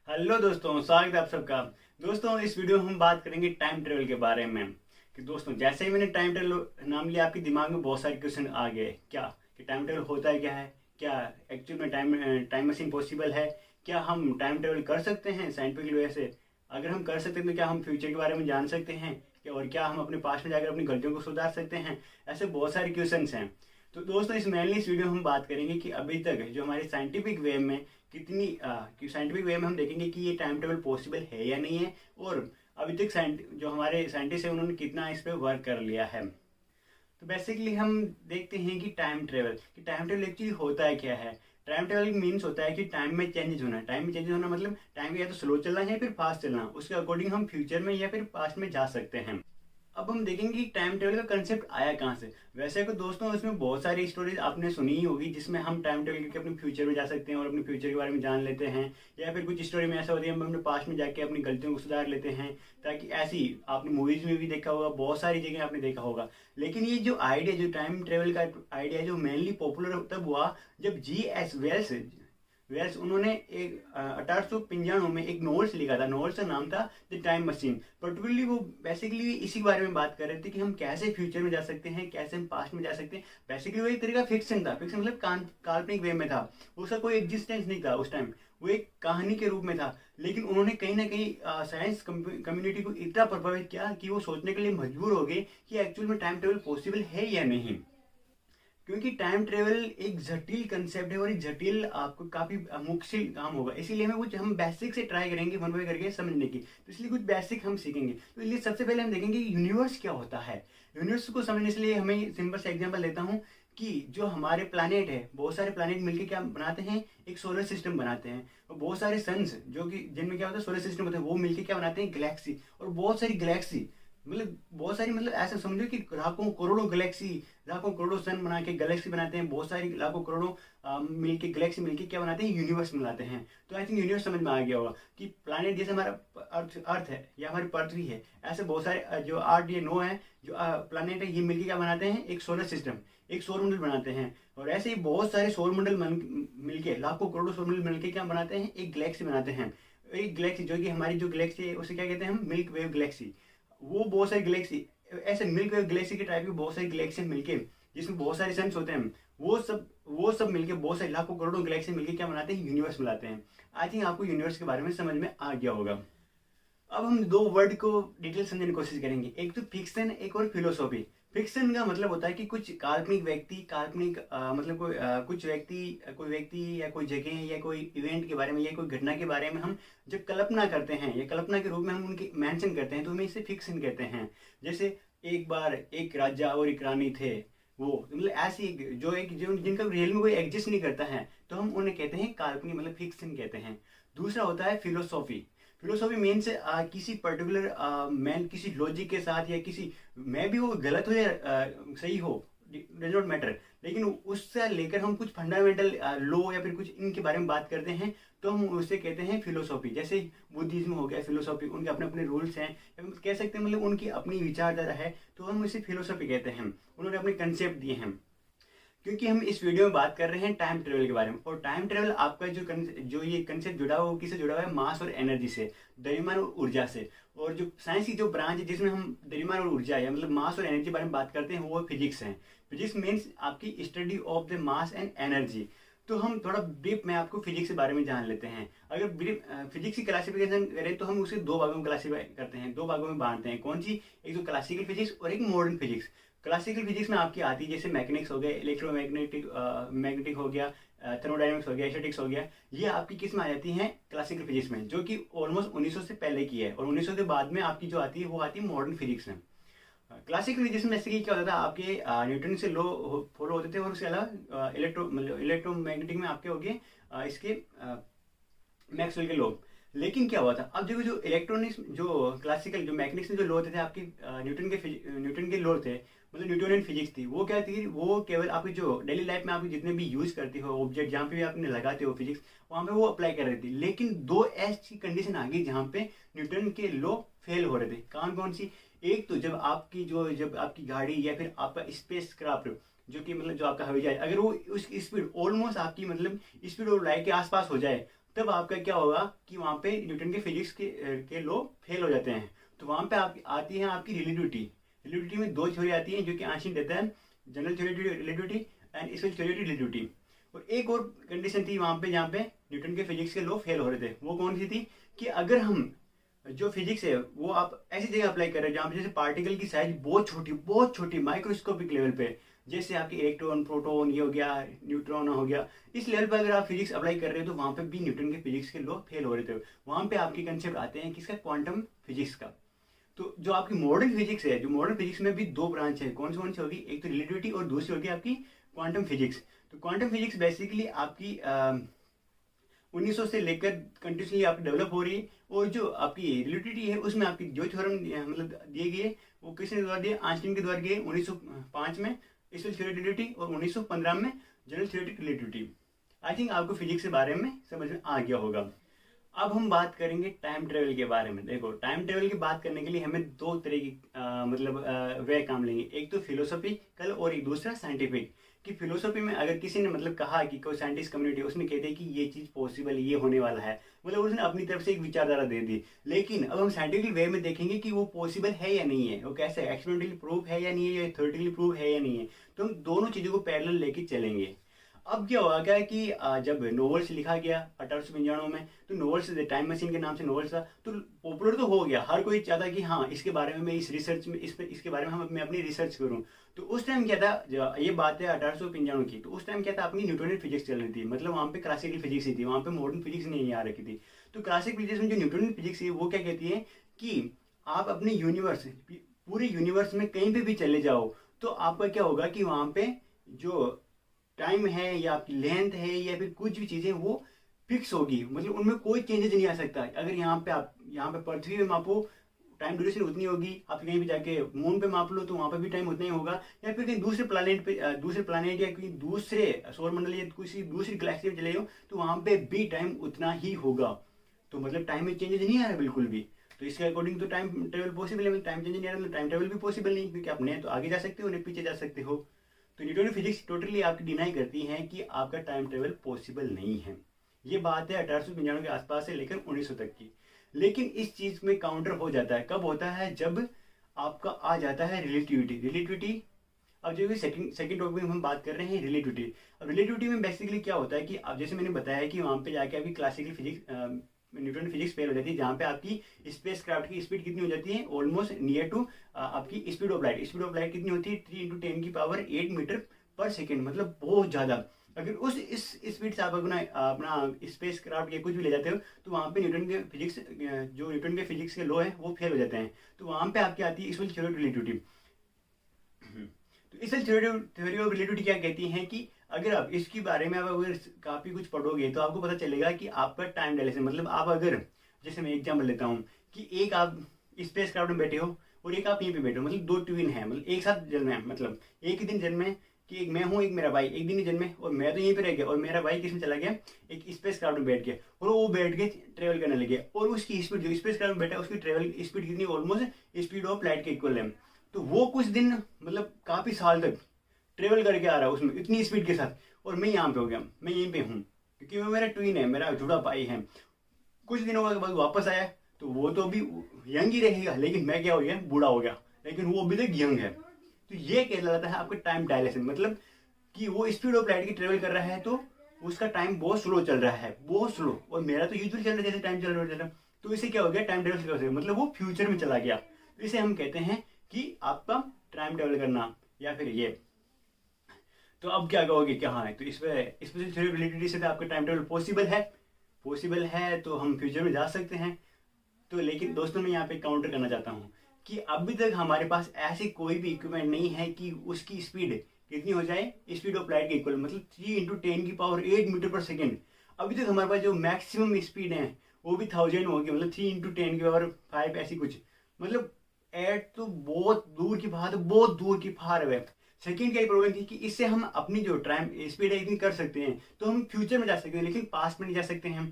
Hello दोस्तों, स्वागत है आप सबका। दोस्तों, इस वीडियो में हम बात करेंगे टाइम ट्रेवल के बारे में। कि दोस्तों, जैसे ही मैंने टाइम ट्रेवल नाम लिया, आपके दिमाग में बहुत सारे क्वेश्चन आ गए। क्या कि टाइम ट्रेवल होता है, क्या है, क्या एक्चुअल में टाइम मशीन पॉसिबल है, क्या हम टाइम ट्रेवल कर सकते हैं साइंटिफिक वे से। अगर हम कर सकते हैं तो क्या हम फ्यूचर के बारे में जान सकते हैं, और क्या हम अपने पास्ट में जाकर अपनी गलतियों को सुधार सकते हैं। ऐसे बहुत सारे क्वेश्चन हैं। तो दोस्तों, इस वीडियो में हम बात करेंगे कि अभी तक जो हमारे साइंटिफिक वे में कितनी कि साइंटिफिक वे में हम देखेंगे कि ये टाइम टेबल पॉसिबल है या नहीं है, और अभी तक जो हमारे साइंटिस्ट हैं उन्होंने कितना इस पर वर्क कर लिया है। तो बेसिकली हम देखते हैं कि टाइम टेबल एक्चुअली होता है क्या है। टाइम टेबल मीन्स होता है कि टाइम में चेंजेस होना। टाइम में चेंजेस होना मतलब टाइम या तो स्लो चलना है या फिर फास्ट चलना, उसके अकॉर्डिंग हम फ्यूचर में या फिर पास्ट में जा सकते हैं। अब हम देखेंगे कि टाइम टेबल का कंसेप्ट आया कहाँ से। वैसे तो दोस्तों, इसमें बहुत सारी स्टोरीज आपने सुनी ही होगी जिसमें हम टाइम टेबल के अपने फ्यूचर में जा सकते हैं और अपने फ्यूचर के बारे में जान लेते हैं। या फिर कुछ स्टोरी में ऐसा होती है हम अपने पास्ट में जाके अपनी गलतियों को सुधार लेते हैं। ताकि ऐसी आपने मूवीज में भी देखा होगा, बहुत सारी जगह आपने देखा होगा। लेकिन ये जो आइडिया, जो टाइम ट्रेवल का आइडिया, जो मेनली पॉपुलर तब हुआ जब G.S. वेल्स उन्होंने एक 1895 में एक नॉवेल्स लिखा था। नॉवेल्स का नाम था द टाइम मशीन। पर्टिकुलरली वो बेसिकली इसी के बारे में बात कर रहे थे कि हम कैसे फ्यूचर में जा सकते हैं, कैसे हम पास्ट में जा सकते हैं। बेसिकली वो एक तरीका फिक्शन था। फिक्शन मतलब काल्पनिक वे में था। उसका कोई एग्जिस्टेंस नहीं था उस टाइम, वो एक कहानी के रूप में था। लेकिन उन्होंने कहीं ना कहीं साइंस कम्युनिटी को इतना प्रभावित किया कि वो सोचने के लिए मजबूर हो गए कि एक्चुअल में टाइम टेबल पॉसिबल है या नहीं। क्योंकि टाइम ट्रेवल एक जटिल कंसेप्ट है और एक जटिल आपको काफी मुश्किल काम होगा। इसीलिए हमें कुछ हम बेसिक से ट्राई करेंगे वन बाय करके समझने की। तो इसलिए कुछ बेसिक हम सीखेंगे। तो इसलिए सबसे पहले हम देखेंगे यूनिवर्स क्या होता है। यूनिवर्स को समझने के लिए हमें सिंपल से एग्जांपल लेता हूँ कि जो हमारे प्लानिट है, बहुत सारे प्लानिट मिलकर क्या बनाते हैं, एक सोलर सिस्टम बनाते हैं। और बहुत सारे सन्स जो कि जिनमें क्या होता है, सोलर सिस्टम होता है, वो मिलकर क्या बनाते हैं, गैलेक्सी। और बहुत सारी गैलेक्सी मतलब बहुत सारी, मतलब ऐसा समझो कि लाखों करोड़ों गैलेक्सी, लाखों करोड़ों सन बना के गैलेक्सी बनाते हैं। बहुत सारी लाखों करोड़ों मिलके गैलेक्सी मिलके क्या बनाते हैं, यूनिवर्स बनाते हैं। तो आई थिंक यूनिवर्स समझ में आ गया होगा कि प्लैनेट जैसे हमारा अर्थ है या हमारी पृथ्वी है, ऐसे बहुत सारे जो 8 या 9 है जो प्लैनेट है, ये मिलके क्या बनाते हैं, एक सोलर सिस्टम, एक सौर मंडल बनाते हैं। और ऐसे ही बहुत सारे सौर मंडल मिलके, लाखों करोड़ों सौर मंडल मिलके क्या बनाते हैं, एक गैलेक्सी बनाते हैं। एक गैलेक्सी जो कि हमारी जो गैलेक्सी है उसे क्या कहते हैं हम, मिल्क वेव गैलेक्सी। वो बहुत सारी गैलेक्सी, ऐसे मिल्की वे गैलेक्सी के टाइप की बहुत सारी गैलेक्सी मिलके, जिसमें बहुत सारे सन्स होते हैं, वो सब मिलके, बहुत सारे लाखों करोड़ों गैलेक्सी मिलके क्या बनाते हैं, यूनिवर्स बनाते हैं। आई थिंक आपको यूनिवर्स के बारे में समझ में आ गया होगा। अब हम दो वर्ड को डिटेल समझने की कोशिश करेंगे, एक तो फिक्शन, एक और फिलोसॉफी। फिक्शन का मतलब होता है कि कुछ काल्पनिक व्यक्ति, काल्पनिक मतलब कुछ व्यक्ति, कोई व्यक्ति या कोई जगह या कोई इवेंट के बारे में या कोई घटना के बारे में हम जब कल्पना करते हैं या कल्पना के रूप में हम उनकी मेंशन करते हैं तो हमें इसे फिक्शन कहते हैं। जैसे एक बार एक राजा और एक रानी थे, वो मतलब ऐसी जो जिनका रियल में कोई एग्जिस्ट नहीं करता है, तो हम उन्हें कहते हैं काल्पनिक, मतलब फिक्शन कहते हैं। दूसरा होता है फिलोसॉफी। फिलोसॉफी मीन्स किसी पर्टिकुलर मैन किसी लॉजिक के साथ या किसी में भी वो गलत हो या सही हो, डज नॉट मैटर, लेकिन उससे लेकर हम कुछ फंडामेंटल लॉ या फिर कुछ इनके बारे में बात करते हैं, तो हम उसे कहते हैं फिलोसॉफी। जैसे बुद्धिज्म हो गया फिलोसॉफी, उनके अपने अपने रूल्स हैं, या फिर कह सकते हैं मतलब उनकी अपनी विचारधारा है, तो हम इसे फिलोसॉफी कहते हैं। उन्होंने अपने कंसेप्ट दिए हैं। क्योंकि हम इस वीडियो में बात कर रहे हैं टाइम ट्रेवल के बारे में, और टाइम ट्रेवल आपका जो ये कंसेप्ट जुड़ा हुआ है वो किससे जुड़ा हुआ है, मास और एनर्जी से, द्रव्यमान और ऊर्जा से। और जो साइंस की जो ब्रांच है जिसमें हम द्रव्यमान और ऊर्जा या मतलब मास और एनर्जी के बारे में बात करते हैं, वो फिजिक्स है। फिजिक्स मीन्स आपकी study of the mass and energy. तो हम थोड़ा ब्रीफ में आपको फिजिक्स के बारे में जान लेते हैं। अगर ब्रीफ फिजिक्स की क्लासिफिकेशन करें तो हम उसे दो भागों में क्लासीफाई करते हैं, दो भागों में बांटते हैं। कौन सी, एक तो क्लासिकल फिजिक्स और एक मॉडर्न फिजिक्स। क्लासिकल फिजिक्स में आपकी आती है जैसे मैकेनिक्स हो गया, इलेक्ट्रोमैग्नेटिक मैग्नेटिक हो गया, थर्मोडायनेमिक्स हो गया, स्टैटिक्स हो गया। ये आपकी किस में आ जाती हैं, क्लासिकल फिजिक्स में, जो कि ऑलमोस्ट 1900 से पहले की है। और 1900 के बाद में आपकी जो आती है वो आती है मॉडर्न फिजिक्स में। क्लासिकल फिजिक्स में ऐसे क्या होता था, आपके न्यूटन से लॉ फॉलो होते थे, और उसके अलावा इलेक्ट्रोमैग्नेटिक में आपके हो गए इसके मैक्सवेल के लॉ। लेकिन क्या हुआ था, अब देखो जो इलेक्ट्रॉनिक्स, जो क्लासिकल जो मैकेनिक्स में जो लॉ थे आपके न्यूटन के लॉ थे, मतलब न्यूटोनियन फिजिक्स थी, वो क्या थी, वो केवल आपकी जो डेली लाइफ में आप जितने भी यूज करते हो ऑब्जेक्ट, जहाँ पे भी आपने लगाते हो फिजिक्स, वहाँ पे वो अप्लाई कर रही थी। लेकिन दो ऐसी कंडीशन आ गई जहाँ पे न्यूटन के लॉ फेल हो रहे थे। कौन कौन सी, एक तो जब आपकी गाड़ी या फिर आपका स्पेस क्राफ्ट, जो आपका हवाई जहाज, अगर वो उस स्पीड ऑलमोस्ट आपकी मतलब स्पीड और लाइट के आसपास हो जाए, तब आपका क्या होगा कि वहाँ पे न्यूटन के फिजिक्स के लॉ फेल हो जाते हैं। तो वहाँ पे आप आती है आपकी रिलेटिविटी। रिलेटिविटी में दो थ्योरी आती है जो कि आंशिक देता है, general theory relativity and special theory relativity. और एक और कंडीशन थी वहाँ पे जहाँ पे न्यूटन के फिजिक्स के लॉ फेल हो रहे थे, वो कौन सी थी कि अगर हम जो फिजिक्स है वो आप ऐसी जगह अप्लाई कर रहे हैं जहाँ पे जैसे पार्टिकल की साइज बहुत छोटी माइक्रोस्कोपिक लेवल पे, जैसे आपके इलेक्ट्रॉन प्रोटॉन ये हो गया, न्यूट्रॉन हो गया, इस लेवल पर अगर आप फिजिक्स अप्लाई कर रहे हो तो वहाँ पे भी न्यूटन के फिजिक्स के लॉ फेल हो रहे थे। वहाँ पे आपके कंसेप्ट आते हैं किसका, क्वांटम फिजिक्स का। तो जो आपकी मॉडर्न फिजिक्स है, जो मॉडर्न फिजिक्स में भी दो ब्रांच है, कौन सी होगी, एक तो रिलेटिविटी और दूसरी होगी आपकी क्वांटम फिजिक्स। तो क्वांटम फिजिक्स बेसिकली आपकी 1900 से लेकर कंटिन्यूसली आपकी डेवलप हो रही है। और जो आपकी रिलेटिविटी है उसमें आपकी जो थ्योरम मतलब दिए गए वो किसने द्वारा दिए, आइंस्टीन के द्वारा दिए 1905 में स्पेशल थ्योरेटिक रिलेटिविटी और 1915 में general theoretic relativity. I think आपको फिजिक्स के बारे में समझ में आ गया होगा। अब हम बात करेंगे टाइम ट्रेवल के बारे में। देखो, टाइम ट्रेवल की बात करने के लिए हमें दो तरह की मतलब वे काम लेंगे, एक तो फिलोसॉफिकल और एक दूसरा साइंटिफिक। कि फिलोसॉफी में अगर किसी ने मतलब कहा कि कोई साइंटिस्ट कम्युनिटी, उसने कहते हैं कि ये चीज़ पॉसिबल, ये होने वाला है, मतलब उसने अपनी तरफ से एक विचारधारा दे दी। लेकिन अब हम साइंटिफिक वे में देखेंगे कि वो पॉसिबल है या नहीं है, वो कैसे एक्सपेरिमेंटली प्रूफ है या नहीं है, या थ्योरेटिकली प्रूफ है या नहीं है। तो हम दोनों चीज़ों को पैरेलल लेके चलेंगे। अब क्या हुआ क्या कि जब नॉवेल्स लिखा गया 1895 में, तो नॉवेल्स टाइम मशीन के नाम से नॉवेल्स था, तो पॉपुलर तो हो गया, हर कोई चाहता कि हाँ इसके बारे में मैं इस रिसर्च में इसके बारे में मैं अपनी रिसर्च करूँ। तो उस टाइम क्या था, ये बात है 1895 की, तो उस टाइम क्या था, अपनी न्यूटोनियन फिजिक्स चल रही थी, मतलब वहाँ पे क्लासिकल फिजिक्स ही थी, वहाँ पे मॉडर्न फिजिक्स नहीं आ रखी थी। तो क्लासिक फिजिक्स में जो न्यूटोनियन फिजिक्स है वो क्या कहती है कि आप अपने यूनिवर्स, पूरे यूनिवर्स में कहीं पे भी चले जाओ, तो आपका क्या होगा कि वहाँ पे जो टाइम है या आपकी लेंथ है या फिर कुछ भी चीज़ें वो फिक्स होगी, मतलब उनमें कोई चेंजेस नहीं आ सकता। अगर यहाँ पे आप पृथ्वी पे मापो, टाइम ड्यूरेशन उतनी होगी, आप कहीं भी जाके मून पे माप लो तो वहाँ पे भी टाइम उतना ही होगा, या फिर कहीं दूसरे प्लानेट पे दूसरे प्लानेट या कहीं दूसरे सौर मंडल या किसी दूसरी गैलेक्सी में चले जाओ तो वहाँ पे भी टाइम उतना ही होगा। तो मतलब टाइम में चेंजेस नहीं आ रहा बिल्कुल भी। तो इसके अकॉर्डिंग तो टाइम ट्रेवल पॉसिबल है, टाइम चेंज नहीं आ रहा, टाइम ट्रेवल भी पॉसिबल नहीं, क्योंकि आप न तो आगे जा सकते हो न पीछे जा सकते हो। तो न्यूटन फिजिक्स टोटली आपकी डिनाई करती है कि आपका टाइम ट्रेवल पॉसिबल नहीं है। ये बात है 1895 के आसपास से लेकर 1900 तक की। लेकिन इस चीज में काउंटर हो जाता है, कब होता है, जब आपका आ जाता है रिलेटिविटी। अब जो सेकंड टॉपिक में हम बात कर रहे हैं रिलेटिविटी। अब रिलेटिविटी में बेसिकली क्या होता है कि अब जैसे मैंने बताया कि वहाँ पे जाके आपकी classical physics Newton physics fail हो जाती है, जहाँ पे आपकी स्पेस क्राफ्ट की स्पीड कितनी हो जाती है, ऑलमोस्ट नियर टू आपकी speed of light. Speed of light कितनी होती है, 3 × 10⁸ मीटर पर सेकेंड, मतलब बहुत ज़्यादा। अगर उस इस स्पीड से आप अपना स्पेस क्राफ्ट या कुछ भी ले जाते हो तो वहाँ पे न्यूटन के फिजिक्स जो न्यूटन के फिजिक्स के लॉ है वो फेल हो जाते हैं। तो वहाँ पे आपकी आती है स्पेशल थ्योरी ऑफ रिलेटिविटी। तो स्पेशल थ्योरी ऑफ रिलेटिविटी क्या कहती है कि अगर आप इसके बारे में आप अगर काफ़ी कुछ पढ़ोगे तो आपको पता चलेगा कि आपका टाइम डायलेशन, मतलब आप अगर, जैसे मैं एग्जाम्पल लेता हूँ कि एक आप स्पेस क्राफ्ट में बैठे हो और एक आप यहीं पे बैठे हो, मतलब दो ट्विन है, मतलब एक साथ जन्मे हैं, मतलब एक ही दिन जन्मे, कि एक मैं हूँ एक मेरा भाई, एक दिन ही जन्मे, और मैं तो यहीं पे रह गया और मेरा भाई किसमें चला गया, एक स्पेस क्राफ्ट में बैठ गया, और वो बैठ के ट्रेवल करने लगे, और उसकी स्पीड, जो स्पेस क्राफ्ट में बैठा है उसकी ट्रेवल स्पीड कितनी, ऑलमोस्ट स्पीड ऑफ लाइट के इक्वल है। तो वो कुछ दिन मतलब काफ़ी साल तक ट्रेवल करके आ रहा है उसमें इतनी स्पीड के साथ, और मैं यहाँ पे हो गया, मैं यहीं पे हूँ, क्योंकि वो मेरा ट्विन है, मेरा जुड़ा भाई है। कुछ दिनों के बाद वापस आया तो वो तो अभी यंग ही रहेगा, लेकिन मैं क्या हो गया, बूढ़ा हो गया, लेकिन वो अभी तक यंग है। तो ये कहलाता है आपका टाइम डायलेशन, मतलब कि वो स्पीड ऑफ लाइट की ट्रेवल कर रहा है तो उसका टाइम बहुत स्लो चल रहा है, बहुत स्लो, और मेरा तो यूजुअली चल रहा है जैसे टाइम चल रहा है। तो इसे क्या हो गया, टाइम ट्रेवल, मतलब वो फ्यूचर में चला गया। तो इसे हम कहते हैं कि आपका टाइम ट्रेवल करना, या फिर ये। तो अब क्या कहोगे, क्या हाँ है, तो इसमें स्पेशल थ्योरी ऑफ रिलेटिविटी से तो आपका टाइम ट्रेवल पॉसिबल है, तो हम फ्यूचर में जा सकते हैं। तो लेकिन दोस्तों मैं यहाँ पे काउंटर करना चाहता हूँ कि अभी तक हमारे पास ऐसी कोई भी इक्विपमेंट नहीं है कि उसकी स्पीड कितनी हो जाए, स्पीड ऑफ लाइट के इक्वल, मतलब 3 × 10⁸ मीटर पर सेकेंड। अभी तक हमारे पास जो मैक्सिमम स्पीड है वो भी 1000 होगी, मतलब 3 × 10⁵ ऐसी कुछ, मतलब एट तो बहुत दूर की बात है, बहुत दूर की फार है। सेकेंड क्या प्रॉब्लम थी कि इससे हम अपनी जो टाइम स्पीड है इतनी कर सकते हैं, तो हम फ्यूचर में जा सकते हैं लेकिन पास्ट में नहीं जा सकते हैं।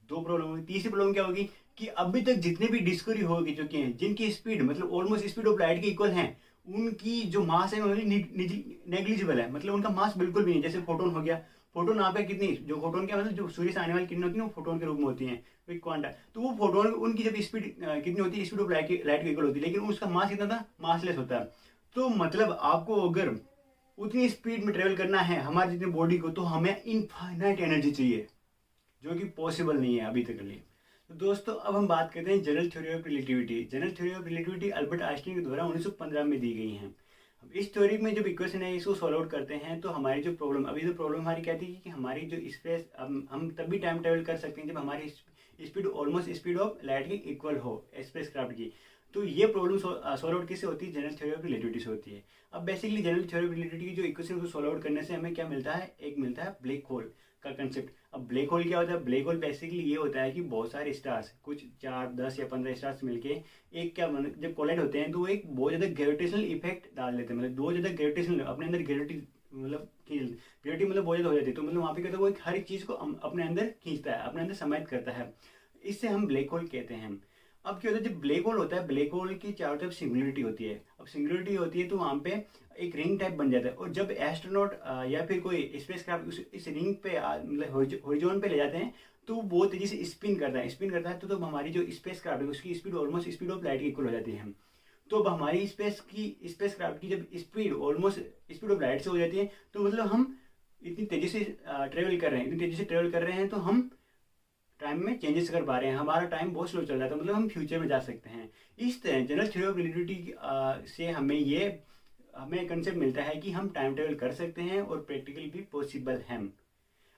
दो प्रॉब्लम होगी। तीसरी प्रॉब्लम क्या होगी कि अभी तक जितने भी डिस्कवरी हो चुके हैं जिनकी स्पीड मतलब ऑलमोस्ट स्पीड ऑफ लाइट के इक्वल है, उनकी जो मास है वो नेग्लिजिबल है, मतलब उनका मास बिल्कुल भी नहीं। जैसे फोटोन हो गया, फोटोन आपका कितनी, जो फोटोन क्या मतलब जो सूर्य से आने वाली किरणें होती है वो फोटोन के रूप में होती हैं, एक क्वांटा। तो वो फोटोन उनकी जब स्पीड कितनी होती है, स्पीड ऑफ लाइट के इक्वल होती है, लेकिन उसका मास कितना था, मासलेस होता है। तो मतलब आपको अगर उतनी स्पीड में ट्रेवल करना है हमारी जितनी बॉडी को, तो हमें इनफाइनाइट एनर्जी चाहिए, जो कि पॉसिबल नहीं है अभी तक के लिए। तो दोस्तों अब हम बात करते हैं general theory of relativity. General theory of relativity Albert Einstein के द्वारा 1915 में दी गई है। अब इस थ्योरी में जब इक्वेशन है इसको सॉल्व आउट करते हैं तो हमारी जो प्रॉब्लम, अभी जो प्रॉब्लम हमारी क्या थी कि हमारी जो स्पेस, हम तभी टाइम ट्रेवल कर सकते हैं जब हमारी speed almost speed of light की इक्वल हो स्पेस क्राफ्ट की। तो ये प्रॉब्लम सॉल्व आउट किससे होती है, जनरल थ्योरी ऑफ रिलेटिविटी से होती है। अब basically general theory of relativity की जो इक्वेशन को सॉल्व आउट करने से हमें क्या मिलता है, एक मिलता है ब्लैक होल का कंसेप्ट। अब ब्लैक होल क्या होता है, ब्लैक होल बेसिकली ये होता है कि बहुत सारे स्टार्स, कुछ 4, 10 या 15 स्टार्स मिलके एक क्या जब कोलाइड होते हैं तो वो एक बहुत ज़्यादा ग्रेविटेशनल इफेक्ट डाल देते हैं, मतलब बहुत ज़्यादा ग्रेविटेशनल अपने अंदर ग्रेविटी मतलब ग्रेविटी मतलब बहुत ज़्यादा हो जाती है। तो मतलब वहाँ पे क्या होता है, वो एक हर एक चीज़ को अपने अंदर खींचता है, अपने अंदर समाहित करता है, इससे हम ब्लैक होल कहते हैं। अब क्या होता है, जब ब्लैक होल होता है, ब्लैक होल की चारों तरफ सिंगुलरिटी होती है। अब सिंगुलरिटी होती है तो वहाँ पे एक रिंग टाइप बन जाता है, और जब एस्ट्रोनॉट या फिर कोई स्पेसक्राफ्ट इस रिंग पे मतलब हॉरिजॉन पे ले जाते हैं तो वो बहुत तेजी से स्पिन करता है तो हमारी जो स्पेसक्राफ्ट है उसकी speed almost speed of light की इक्वल हो जाती है। तो अब हमारी स्पेसक्राफ्ट की जब speed almost speed of light से हो जाती है, तो मतलब हम इतनी तेजी से ट्रेवल कर रहे हैं, तो हम टाइम में चेंजेस कर पा रहे हैं, हमारा टाइम बहुत स्लो चल रहा था, मतलब हम फ्यूचर में जा सकते हैं। इस तरह जनरल थ्योरी ऑफ रिलेटिविटी से हमें कंसेप्ट मिलता है कि हम टाइम ट्रेवल कर सकते हैं और प्रैक्टिकली भी पॉसिबल है।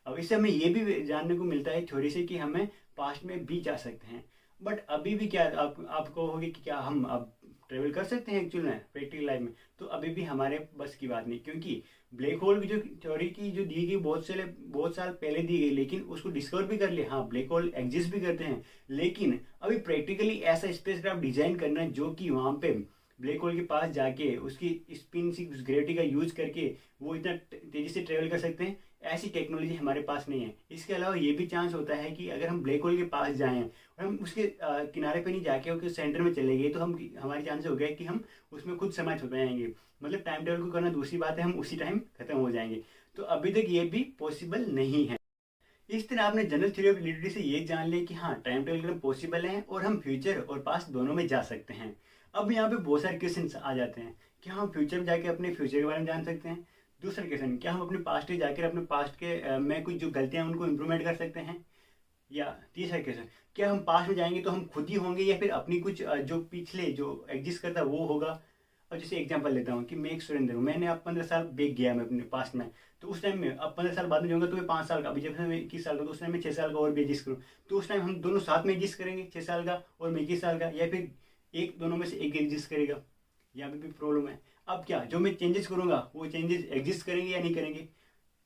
अब इससे हमें ये भी जानने को मिलता है थ्योरी से कि हमें पास्ट में भी जा सकते हैं। बट अभी भी क्या आप कहोगे कि क्या हम अब ट्रेवल कर सकते हैं एक्चुअल में प्रैक्टिकल लाइफ में, तो अभी भी हमारे बस की बात नहीं, क्योंकि ब्लैक होल की जो थ्योरी की जो दी गई बहुत साल पहले दी गई, लेकिन उसको डिस्कवर भी कर लिया, हाँ ब्लैक होल एग्जिस्ट भी करते हैं, लेकिन अभी प्रैक्टिकली ऐसा स्पेसक्राफ्ट डिजाइन करना है जो कि वहाँ पे ब्लैक होल के पास जाके उसकी स्पिन से ग्रेविटी का यूज करके वो इतना तेजी से ट्रेवल कर सकते हैं, ऐसी टेक्नोलॉजी हमारे पास नहीं है। इसके अलावा ये भी चांस होता है कि अगर हम ब्लैक होल के पास जाएं और हम उसके किनारे पे नहीं जाके उसके सेंटर में चले गए, तो हमारी चांस हो गया कि हम उसमें खुद समाहित हो जाएंगे, मतलब टाइम ट्रेवल को करना दूसरी बात है, हम उसी टाइम खत्म हो जाएंगे। तो अभी तक ये भी पॉसिबल नहीं है। इस तरह आपने जनरल थ्योरी ऑफ रिलेटिविटी से ये जान लिया कि हाँ टाइम ट्रेवल करना पॉसिबल है और हम फ्यूचर और पास्ट दोनों में जा सकते हैं। अब यहाँ पे बहुत सारे क्वेश्चन आ जाते हैं कि हम फ्यूचर में जाके अपने फ्यूचर के बारे में जान सकते हैं। दूसरा क्वेश्चन, क्या हम अपने पास्ट में जाकर अपने पास्ट के में कुछ जो गलतियाँ उनको इम्प्रूवमेंट कर सकते हैं। या तीसरा क्वेश्चन, क्या हम पास्ट में जाएंगे तो हम खुद ही होंगे या फिर अपनी कुछ जो पिछले जो एग्जिस्ट करता है वो होगा। अब जैसे एग्जांपल लेता हूँ कि मैं एक सुरेंद्र हूँ, मैंने अब 15 साल बैक गया मैं अपने पास्ट में, तो उस टाइम में अब 15 साल बाद में जाऊँगा तो मैं 5 साल का, अभी जब मैं 21 साल का, तो उस टाइम में 6 साल का और भी एग्जिस्ट करूँ, तो उस टाइम हम दोनों साथ में एग्जिस्ट करेंगे, 6 साल का और मैं 21 साल का, या फिर एक दोनों में से एक एग्जिस्ट करेगा। यहाँ पे भी प्रॉब्लम है। अब क्या जो मैं चेंजेस करूँगा वो चेंजेस एग्जिस्ट करेंगे या नहीं करेंगे।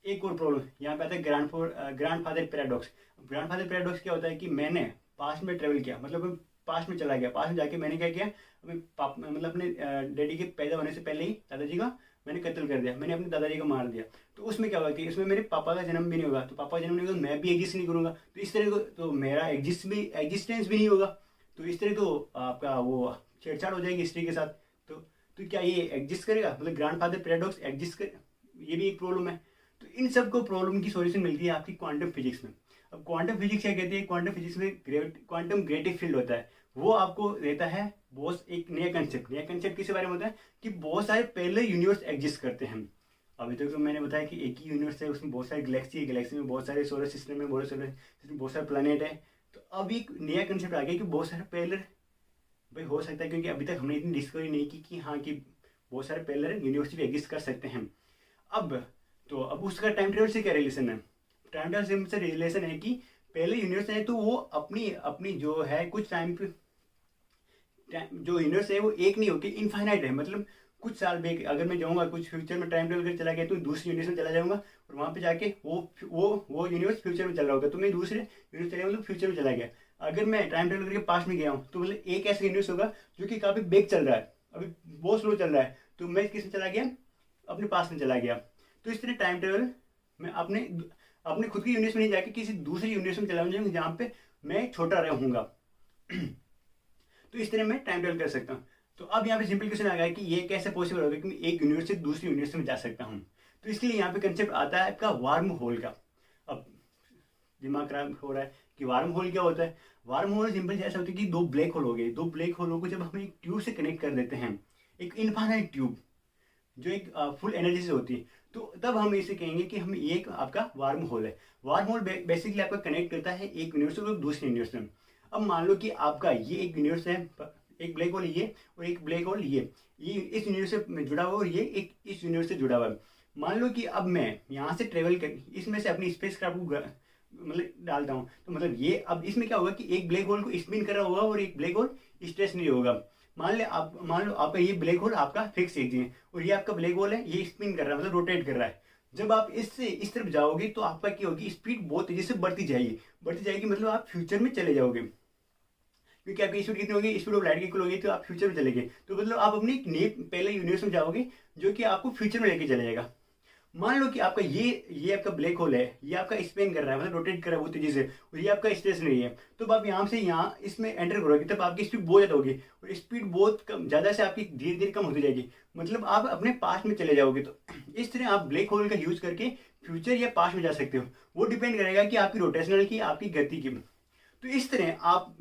एक और प्रॉब्लम यहाँ पे आता है grand father paradox. Grand father paradox क्या होता है कि मैंने पास्ट में ट्रेवल किया, मतलब मैं पास्ट में चला गया, पास्ट में जाके मैंने क्या किया, मतलब अपने डैडी के पैदा होने से पहले ही दादाजी का मैंने कत्ल कर दिया, मैंने अपने दादाजी को मार दिया। तो उसमें क्या होगा कि इसमें मेरे पापा का जन्म भी नहीं होगा, तो पापा का जन्म नहीं होगा तो मैं भी एग्जिस्ट नहीं करूँगा, तो इस तरह को तो मेरा एग्जिस्टेंस भी नहीं होगा। तो इस तरह तो आपका वो छेड़छाड़ हो जाएगी हिस्ट्री के साथ। तो क्या ये एग्जिस्ट करेगा, मतलब ग्रैंड फादर पैराडॉक्स एग्जिस्ट कर, ये भी एक प्रॉब्लम है। तो इन सब को प्रॉब्लम की सॉल्यूशन मिलती है आपकी क्वांटम फिजिक्स में। अब क्वांटम फिजिक्स क्या कहती है, क्वांटम फिजिक्स में क्वांटम ग्रेटिव फील्ड होता है, वो आपको देता है बहुत एक नया कंसेप्ट किसके बारे में होता है कि बहुत सारे पहले यूनिवर्स एग्जिस्ट करते हैं। अभी तक तो मैंने बताया कि एक ही यूनिवर्स है, उसमें बहुत सारी गैलेक्सी है, गैलेक्सी में बहुत सारे सोलर सिस्टम में बहुत सारे प्लानट है। तो अब एक नया कंसेप्ट आ गया कि बहुत सारे पहले भाई हो सकता है, क्योंकि अभी तक हमने इतनी डिस्कवरी नहीं की कि हाँ कि बहुत सारे पहले यूनिवर्स भी एग्जिस्ट कर सकते हैं। अब उसका टाइम ट्रेवल से क्या रिलेशन है, टाइम ट्रेवल से रिलेशन है कि पहले यूनिवर्स है तो वो अपनी अपनी जो है कुछ टाइम पे जो यूनिवर्स है वो एक नहीं होती, इनफाइनाइट है, मतलब कुछ साल बैक अगर मैं जाऊँगा कुछ फ्यूचर में टाइम ट्रेवल कर चला गया तो दूसरे यूनिवर्स में चला जाऊँगा और वहाँ पे जाके वो यूनिवर्स फ्यूचर में चल रहा होगा, तो मैं दूसरे यूनिवर्स चला मतलब फ्यूचर में चला गया। अगर मैं टाइम ट्रेवल करके पास्ट में गया हूँ तो मतलब एक ऐसा यूनिवर्स होगा जो कि काफ़ी बैक चल रहा है, अभी बहुत स्लो चल रहा है, तो मैं किस में चला गया, अपने पास में चला गया। तो इस तरह टाइम ट्रेवल मैं अपने खुद के यूनिवर्स में नहीं जाके किसी दूसरे यूनिवर्स में चला जाऊँगा जहाँ पे मैं छोटा रहूँगा। तो इस तरह मैं टाइम ट्रेवल कर सकता हूँ। तो अब यहाँ पे सिंपल क्वेश्चन आ गया कि ये कैसे पॉसिबल होगा कि मैं एक यूनिवर्स से दूसरी यूनिवर्स में जा सकता हूँ। तो इसके लिए यहाँ पे कंसेप्ट आता है आपका वार्म होल का। अब दिमाग खराब हो रहा है कि वार्म होल क्या होता है। वार्म होल सिंपल ऐसा होता है कि दो ब्लैक होल हो गए, दो ब्लैक होलों को जब हम एक ट्यूब से कनेक्ट कर देते हैं, एक इनफाइनाइट ट्यूब जो एक फुल एनर्जी से होती है, तो तब हम इसे कहेंगे कि हम ये एक आपका वार्म होल है। वार्म होल बेसिकली आपका कनेक्ट करता है एक यूनिवर्स को दूसरे यूनिवर्स में। अब मान लो कि आपका ये एक यूनिवर्स है, एक ब्लैक होल ये और एक ब्लैक होल ये इस यूनिवर्स से जुड़ा हुआ और ये एक इस यूनिवर्स से जुड़ा हुआ है। मान लो कि अब मैं यहाँ से ट्रेवल कर इसमें से अपनी स्पेस क्राफ्ट को मतलब डालता हूँ, तो मतलब ये अब इसमें क्या होगा कि एक ब्लैक होल को स्पिन कर रहा होगा और एक ब्लैक होल स्टेशनरी होगा। मान लो आपका ये ब्लैक होल आपका फिक्स एक है और ये आपका ब्लैक होल है, ये स्पिन कर रहा है मतलब रोटेट कर रहा है। जब आप इससे इस तरफ जाओगे तो आपका क्या होगी, स्पीड बहुत तेजी से बढ़ती जाएगी मतलब आप फ्यूचर में चले जाओगे, क्योंकि आपकी स्पीड कितनी होगी, स्पीड ऑफ लाइट की इक्वल होगी, तो आप फ्यूचर में चले गए, तो मतलब आप अपने नए पहले यूनिवर्स में जाओगे जो कि आपको फ्यूचर में लेके चले जाएगा। मान लो कि आपका ये आपका ब्लैक होल है, ये आपका स्पिन कर रहा है मतलब रोटेट कर रहा है बहुत तेजी से और ये आपका स्टेशनरी है। तो आप यहाँ से यहाँ इसमें एंटर करोगे तब आपकी स्पीड बहुत ज़्यादा होगी और स्पीड बहुत कम ज़्यादा से आपकी धीरे धीरे कम होती जाएगी, मतलब आप अपने पास्ट में चले जाओगे। तो इस तरह आप ब्लैक होल का यूज करके फ्यूचर या पास्ट में जा सकते हो, वो डिपेंड करेगा कि आपकी रोटेशनल की आपकी गति की। तो इस तरह आप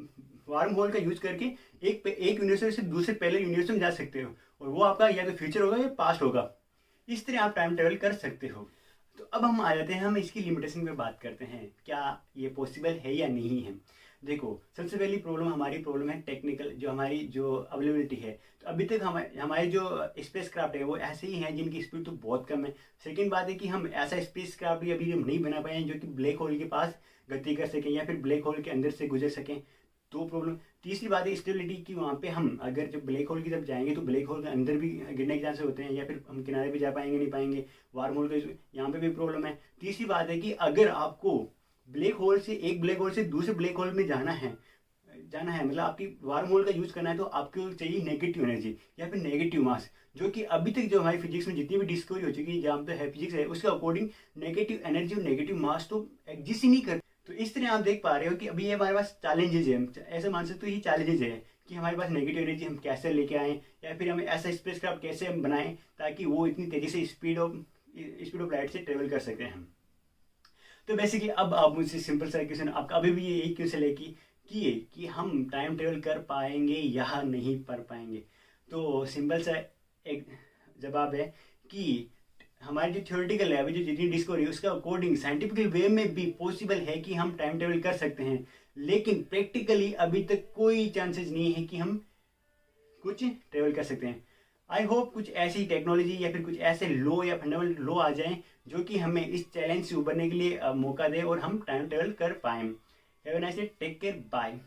वार्म होल का यूज करके एक यूनिवर्स से दूसरे पहले यूनिवर्स में जा सकते हो और वो आपका या तो फ्यूचर होगा या पास्ट होगा। इस तरह आप टाइम ट्रेवल कर सकते हो। तो अब हम आ जाते हैं, हम इसकी लिमिटेशन पे बात करते हैं, क्या ये पॉसिबल है या नहीं है। देखो सबसे पहली हमारी प्रॉब्लम है टेक्निकल, जो हमारी जो अवेलेबिलिटी है। तो अभी तक हमारे जो स्पेस क्राफ्ट है वो ऐसे ही हैं जिनकी स्पीड तो बहुत कम है। सेकेंड बात है कि हम ऐसा स्पेस क्राफ्ट भी अभी नहीं बना पाए हैं जो कि ब्लैक होल के पास गति कर सकें या फिर ब्लैक होल के अंदर से गुजर सकें, तो प्रॉब्लम। तीसरी बात है स्टेबिलिटी की, वहाँ पे हम अगर जब ब्लैक होल की तरफ जाएंगे तो ब्लैक होल के अंदर भी गिरने के चांस होते हैं या फिर हम किनारे पे जा पाएंगे नहीं पाएंगे, वार्म होल के यहाँ पे भी प्रॉब्लम है। तीसरी बात है कि अगर आपको ब्लैक होल से दूसरे ब्लैक होल में जाना है मतलब आपकी वार्म होल का यूज करना है, तो आपको चाहिए नेगेटिव एनर्जी या फिर नेगेटिव मास, जो कि अभी तक जो हमारी फिजिक्स में जितनी भी डिस्कवरी हो चुकी है जहाँ पे है फिजिक्स है उसके अकॉर्डिंग नेगेटिव एनर्जी और नेगेटिव मास तो एग्जिस्ट ही नहीं करते। तो इस तरह आप देख पा रहे हो कि अभी ये हमारे पास चैलेंजेस है, ऐसे मान सकते हो ये चैलेंजेस है कि हमारे पास नेगेटिव एनर्जी हम कैसे लेके आएँ या फिर हमें ऐसा स्पेस क्राफ्ट कैसे हम बनाएं ताकि वो इतनी तेजी से स्पीड ऑफ लाइट से ट्रेवल कर सकते हैं। तो बेसिकली अब आप मुझसे सिंपल सा क्वेश्चन आपका अभी भी यही क्वेश्चन है कि हम टाइम ट्रेवल कर पाएंगे या नहीं कर पाएंगे। तो सिंपल सा एक जवाब है कि हमारी जो थ्योरेटिकल है अभी जो जितनी डिस्कवरी है उसका अकॉर्डिंग साइंटिफिकल वे में भी पॉसिबल है कि हम टाइम ट्रेवल कर सकते हैं, लेकिन प्रैक्टिकली अभी तक कोई चांसेस नहीं है कि हम कुछ ट्रेवल कर सकते हैं। आई होप कुछ ऐसी टेक्नोलॉजी या फिर कुछ ऐसे लॉ या फंडामेंटल लॉ आ जाएं जो कि हमें इस चैलेंज से उभरने के लिए मौका दे और हम टाइम ट्रेवल कर पाएं। Have a nice day, take care, bye.